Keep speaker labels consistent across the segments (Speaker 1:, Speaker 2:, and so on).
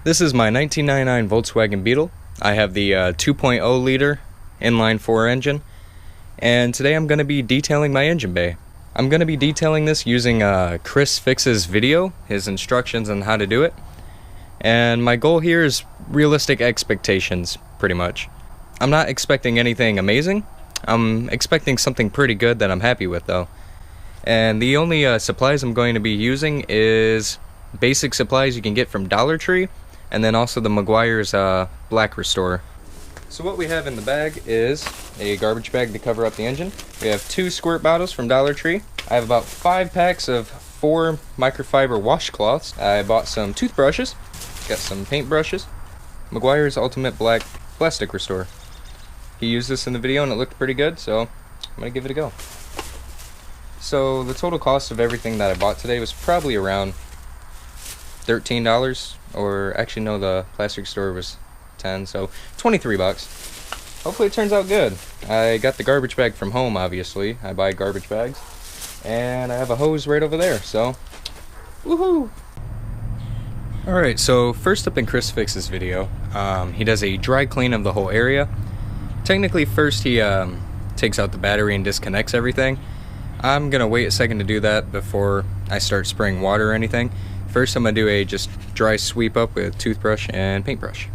Speaker 1: This is my 1999 Volkswagen Beetle. I have the 2.0 liter inline 4 engine, and today I'm going to be detailing my engine bay. I'm going to be detailing this using Chris Fix's video, his instructions on how to do it, and my goal here is realistic expectations, pretty much. I'm not expecting anything amazing. I'm expecting something pretty good that I'm happy with, though. And the only supplies I'm going to be using is basic supplies you can get from Dollar Tree, and then also the Meguiar's Black Restore. So what we have in the bag is a garbage bag to cover up the engine. We have 2 squirt bottles from Dollar Tree. I have about 5 packs of 4 microfiber washcloths. I bought some toothbrushes, got some paint brushes, Meguiar's Ultimate Black Plastic Restore. He used this in the video and it looked pretty good, so I'm gonna give it a go. So the total cost of everything that I bought today was probably around $13, or actually no, the plastic store was 10, so 23 bucks. Hopefully it turns out good. I got the garbage bag from home, obviously. I buy garbage bags. And I have a hose right over there, so woohoo! Alright, so first up in Chris Fix's video, he does a dry clean of the whole area. Technically first he takes out the battery and disconnects everything. I'm gonna wait a second to do that before I start spraying water or anything. First I'm gonna do a just dry sweep up with toothbrush and paintbrush.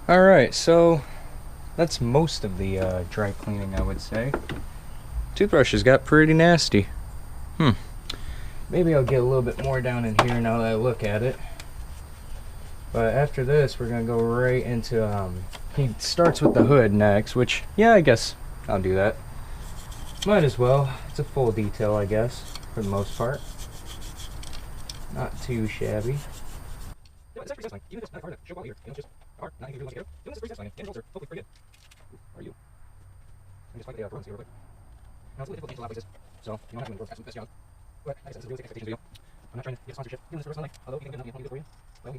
Speaker 1: Alright, so that's most of the dry cleaning, I would say. Toothbrushes got pretty nasty. Maybe I'll get a little bit more down in here now that I look at it. But after this, we're going to go right into, he starts with the hood next, which, yeah, I guess I'll do that. Might as well. It's a full detail, I guess, for the most part. Not too shabby. You know, it's actually satisfying. Even if it's not hard to show out here, you know, it's just hard, not anything to do like doing this is pretty satisfying. The end results are hopefully pretty good. Where are you? I'm just find the programs here real quick. Now it's a little difficult to paint a lot of places, so you don't have to do the best job. But like I said, this is a realistic expectations video. I'm not trying to get a sponsorship. Doing this for the rest of my life, although you can get enough, you want me to do it for you. Well,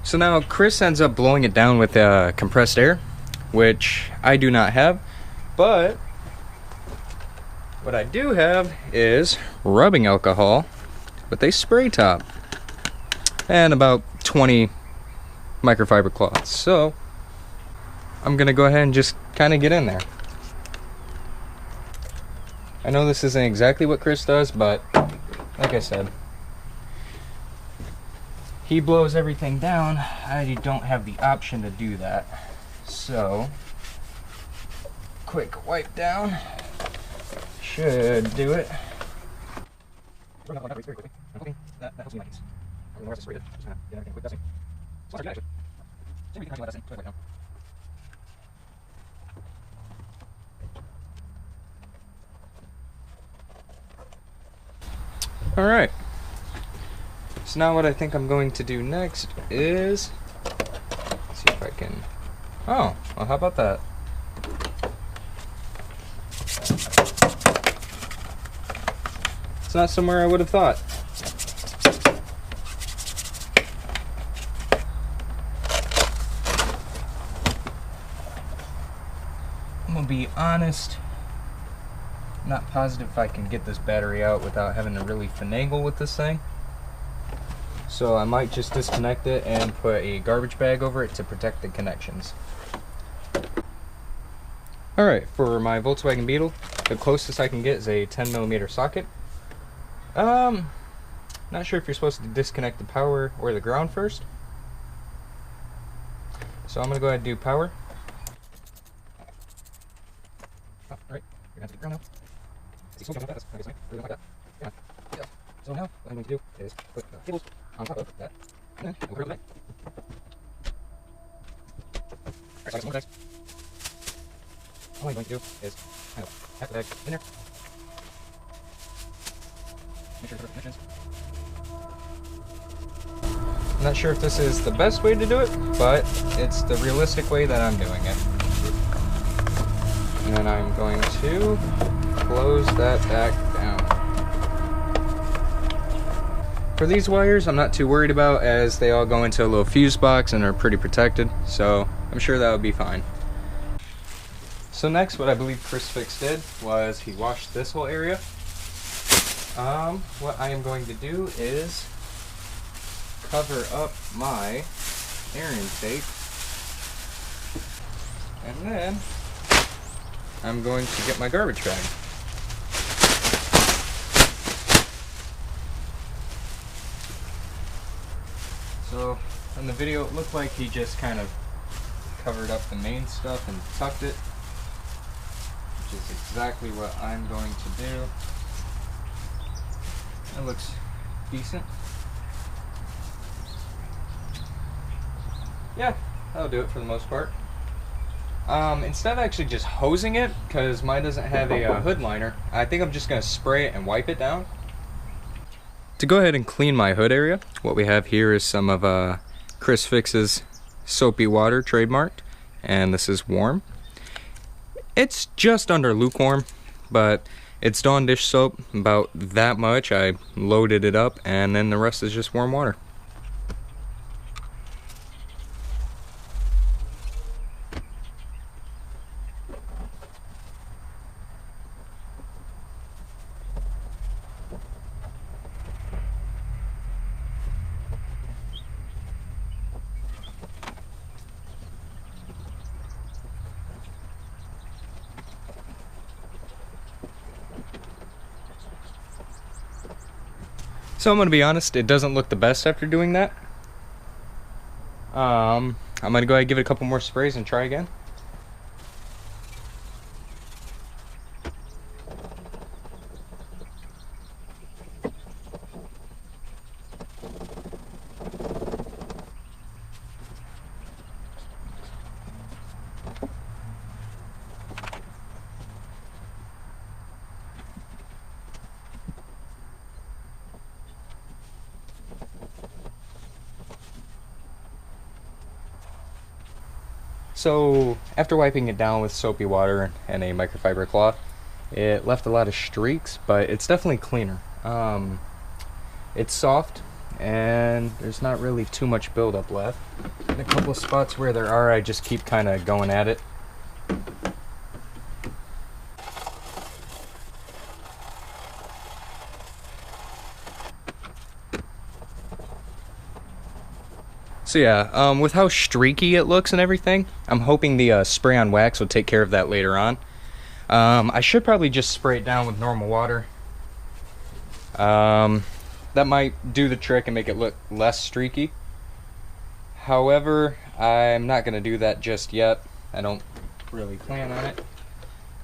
Speaker 1: So now Chris ends up blowing it down with compressed air, which I do not have, but what I do have is rubbing alcohol with a spray top and about 20 microfiber cloths. So I'm gonna go ahead and just kind of get in there. I know this isn't exactly what Chris does, but like I said, he blows everything down. I don't have the option to do that. So, quick wipe down should do it. All right. So now what I think I'm going to do next is, let's see if I can, oh, well how about that? It's not somewhere I would have thought. I'm gonna be honest, I'm not positive if I can get this battery out without having to really finagle with this thing. So I might just disconnect it and put a garbage bag over it to protect the connections. Alright, for my Volkswagen Beetle, the closest I can get is a 10mm socket. Not sure if you're supposed to disconnect the power or the ground first. So I'm going to go ahead and do power. Oh, alright, you're going to have to get ground now. So now, what I'm going to do is put the cables on top of that, and then we'll cover it. Alright, so I got some more bags. All I'm going to do is kind of pack the bag in there. Make sure to cover the connections. I'm not sure if this is the best way to do it, but it's the realistic way that I'm doing it. And then I'm going to close that back down. For these wires, I'm not too worried about, as they all go into a little fuse box and are pretty protected, so I'm sure that would be fine. So next, what I believe Chris Fix did was he washed this whole area. What I am going to do is cover up my air intake, and then I'm going to get my garbage bag. So in the video it looked like he just kind of covered up the main stuff and tucked it, which is exactly what I'm going to do. That looks decent. Yeah, that'll do it for the most part. Instead of actually just hosing it, because mine doesn't have a hood liner, I think I'm just going to spray it and wipe it down. To go ahead and clean my hood area, what we have here is some of Chris Fix's soapy water, trademarked, and this is warm. It's just under lukewarm, but it's Dawn dish soap, about that much. I loaded it up, and then the rest is just warm water. So I'm going to be honest, it doesn't look the best after doing that. I'm going to go ahead and give it a couple more sprays and try again. So after wiping it down with soapy water and a microfiber cloth, it left a lot of streaks, but it's definitely cleaner. It's soft, and there's not really too much buildup left. In a couple of spots where there are, I just keep kind of going at it. So yeah, with how streaky it looks and everything, I'm hoping the spray on wax will take care of that later on. I should probably just spray it down with normal water. That might do the trick and make it look less streaky. However, I'm not going to do that just yet. I don't really plan on it.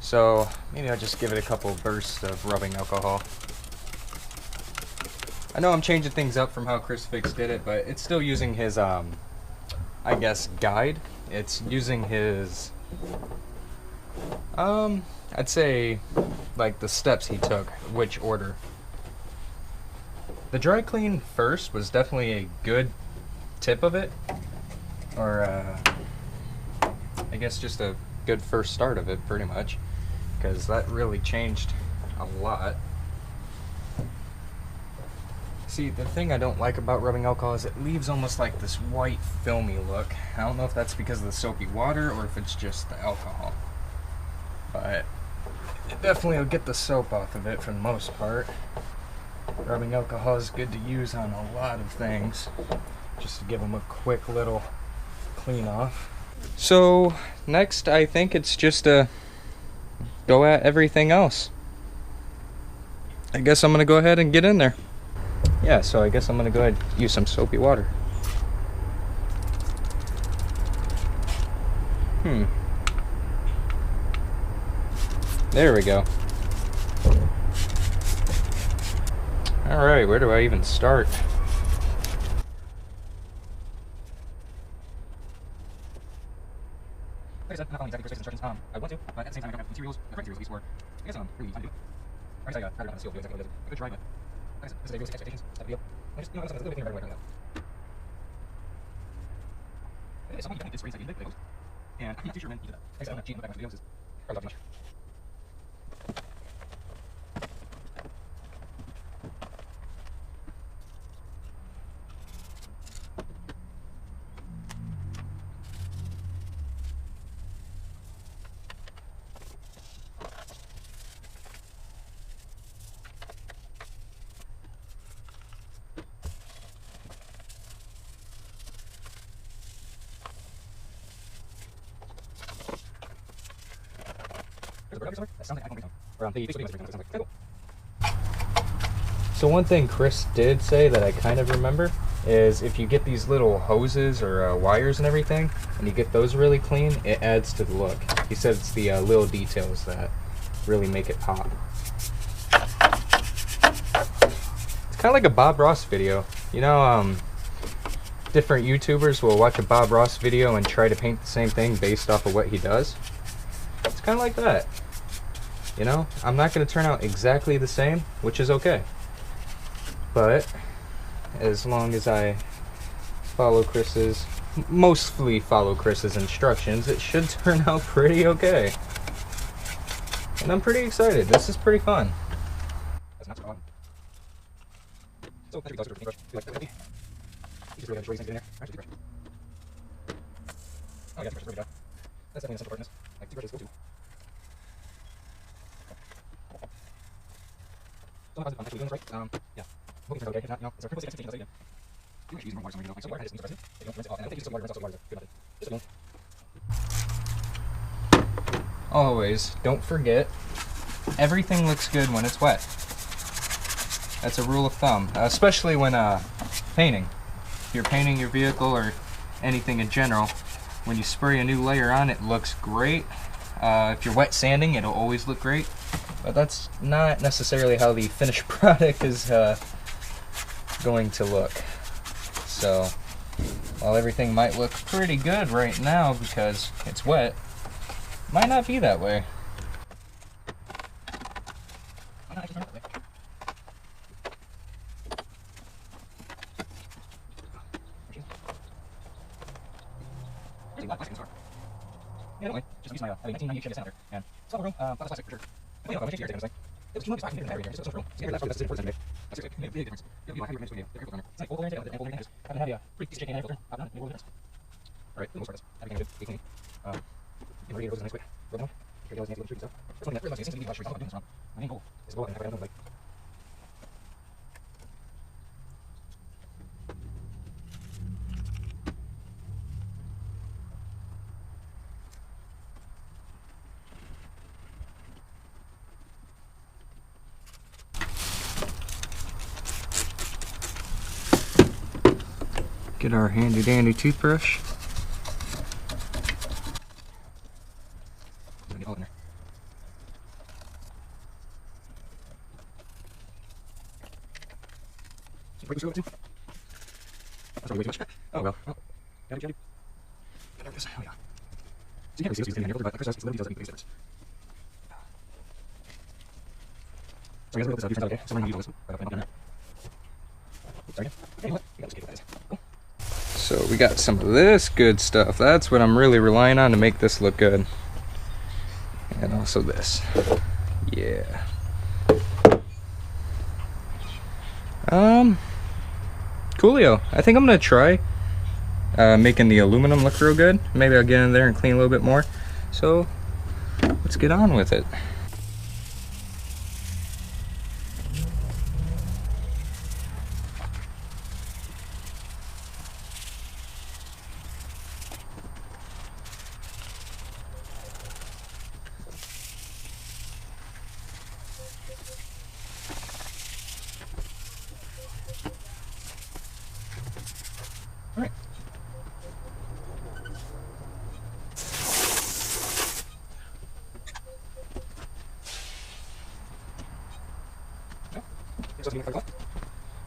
Speaker 1: So maybe I'll just give it a couple bursts of rubbing alcohol. I know I'm changing things up from how Chris Fix did it, but it's still using his, I guess, guide. It's using his, I'd say, like, the steps he took, which order. The dry clean first was definitely a good tip of it, or, I guess just a good first start of it, pretty much, because that really changed a lot. See, the thing I don't like about rubbing alcohol is it leaves almost like this white, filmy look. I don't know if that's because of the soapy water or if it's just the alcohol. But it definitely will get the soap off of it for the most part. Rubbing alcohol is good to use on a lot of things, just to give them a quick little clean off. So, next I think it's just to go at everything else. I guess I'm going to go ahead and get in there. Yeah, so I guess I'm gonna go ahead and use some soapy water. There we go. Alright, where do I even start? Like I said, I'm not following exactly Chris Fix's instructions. I want to, but at the same time I don't have materials, the correct materials at least, for I guess really fun to do. I guess I rather not steal exactly what it is. A good try, but like I said, this is a realistic expectations type of deal. I just, you know, that's a little bit right away. At some point, you did spray inside the Legos, and I'm not too sure when you did that. Like I said, I'm not cheating with my videos, it's probably not too much. So one thing Chris did say that I kind of remember is if you get these little hoses or wires and everything, and you get those really clean, it adds to the look. He said it's the little details that really make it pop. It's kind of like a Bob Ross video. You know, different YouTubers will watch a Bob Ross video and try to paint the same thing based off of what he does. It's kind of like that. You know, I'm not going to turn out exactly the same, which is okay. But as long as I mostly follow Chris's instructions, it should turn out pretty okay. And I'm pretty excited. This is pretty fun. That's not so odd. So, that's your paintbrush. You like that? You just really got to show these things in there. Actually, toothbrush. Oh, yeah, toothbrush. There we go. That's definitely a simple part in this. Like, toothbrushes go too. So, how's it fun? Actually doing this right? Yeah. Hoping it's okay. If not, you know, it's our purpose to take it. You actually use more water somewhere, you know. Like, so water has its president. They don't rinse it off. And I don't think you still water rinse off, so water is good method. Just a little. Always, don't forget, everything looks good when it's wet. That's a rule of thumb, especially when painting. If you're painting your vehicle or anything in general, when you spray a new layer on, it looks great. If you're wet sanding, it'll always look great. But that's not necessarily how the finished product is going to look. So, while everything might look pretty good right now because it's wet, it might not be that way. Yeah, don't just use my 1998 Chevy Senator, and it's all room, lot of plastic for sure. But yeah, change the air, it was humongous back in the battery here, so it's room. So yeah, that's important today. That's seriously, made a big difference. It'll be like 100 minutes to air filter. It's like full air intake, and full air intake. I haven't had a pretty decent air filter. I've done it, made a little difference. Alright, for the most part, everything I did, 820. The radiator goes in a nice quick rub down. Here goes the anti-loop treat and stuff. That's one thing that really seems to be the I'm doing this wrong. My main goal is to go up and have it out of the like. Get our handy dandy toothbrush. Get all in there. That's probably way too much. Oh well. Oh. Got it. There it is. Oh yeah. So you can't really see what's in here, but Chris has little details that make a big difference. So I guess we'll put this up. Turns out okay. So we're going to use all this. Right up and up in there. Oops, sorry again. Okay, what? We got this cable. That is. Cool. So we got some of this good stuff. That's what I'm really relying on to make this look good. And also this. Yeah. Coolio. I think I'm gonna try making the aluminum look real good. Maybe I'll get in there and clean a little bit more. So let's get on with it. Alright.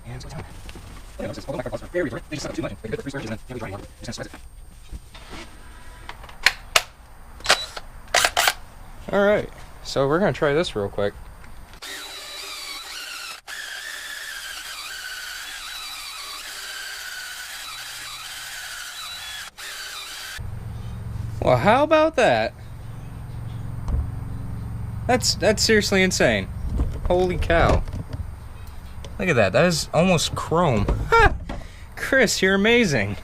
Speaker 1: And so down. Yeah, this is all the microphones are very different. They just suck up too much. They can put the free storage and then they'll be dry anymore. Just gonna spread it. Alright, so we're gonna try this real quick. Well, how about that? That's seriously insane. Holy cow. Look at that. That is almost chrome. Chris, you're amazing.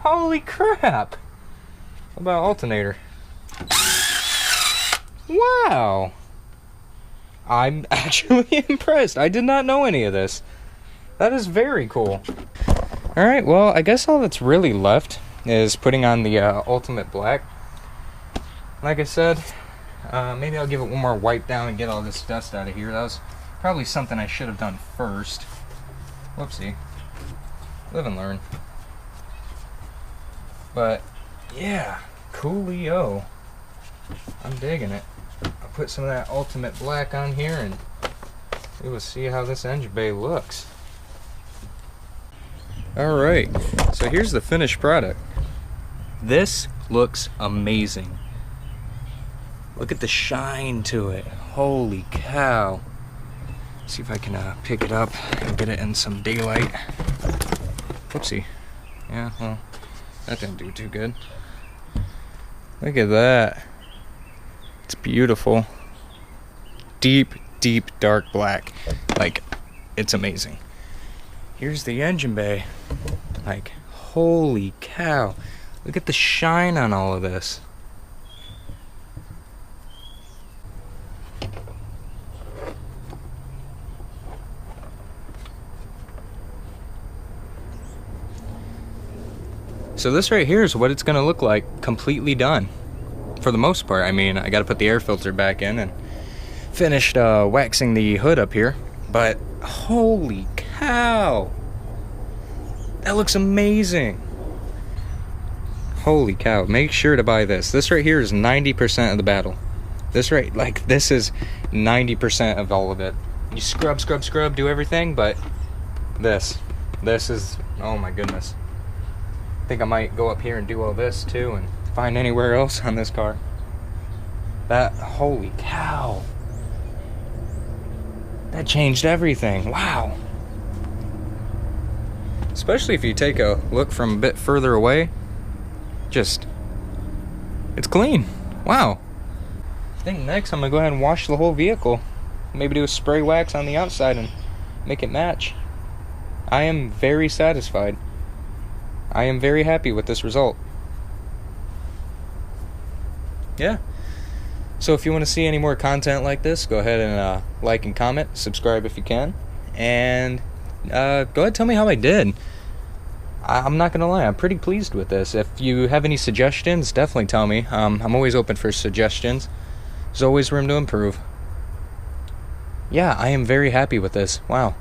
Speaker 1: Holy crap. How about alternator? Wow. I'm actually impressed. I did not know any of this. That is very cool. Alright, well, I guess all that's really left is putting on the ultimate black. Like I said, maybe I'll give it one more wipe down and get all this dust out of here. That was probably something I should have done first. Whoopsie. Live and learn. But yeah, coolio. I'm digging it. I'll put some of that ultimate black on here and we will see how this engine bay looks. Alright, so here's the finished product. This looks amazing. Look at the shine to it. Holy cow. Let's see if I can pick it up and get it in some daylight. Whoopsie. Yeah, well, that didn't do too good. Look at that. It's beautiful. Deep, deep, dark black. Like, it's amazing. Here's the engine bay. Like, holy cow. Look at the shine on all of this. So this right here is what it's gonna look like completely done. For the most part. I mean, I gotta put the air filter back in and finished waxing the hood up here. But holy cow. That looks amazing. Holy cow. Make sure to buy this. This right here is 90% of the battle. This right, like, this is 90% of all of it. You scrub, scrub, scrub, do everything, but this is, oh my goodness. I think I might go up here and do all this too and find anywhere else on this car. That, holy cow. That changed everything. Wow. Especially if you take a look from a bit further away. Just It's clean. Wow. I think next I'm gonna go ahead and wash the whole vehicle. Maybe do a spray wax on the outside and make it match. I am very satisfied. I am very happy with this result. Yeah. So if you want to see any more content like this, go ahead and like and comment, subscribe if you can, and go ahead and tell me how I did. I'm not gonna lie, I'm pretty pleased with this. If you have any suggestions, definitely tell me. I'm always open for suggestions. There's always room to improve. Yeah, I am very happy with this. Wow.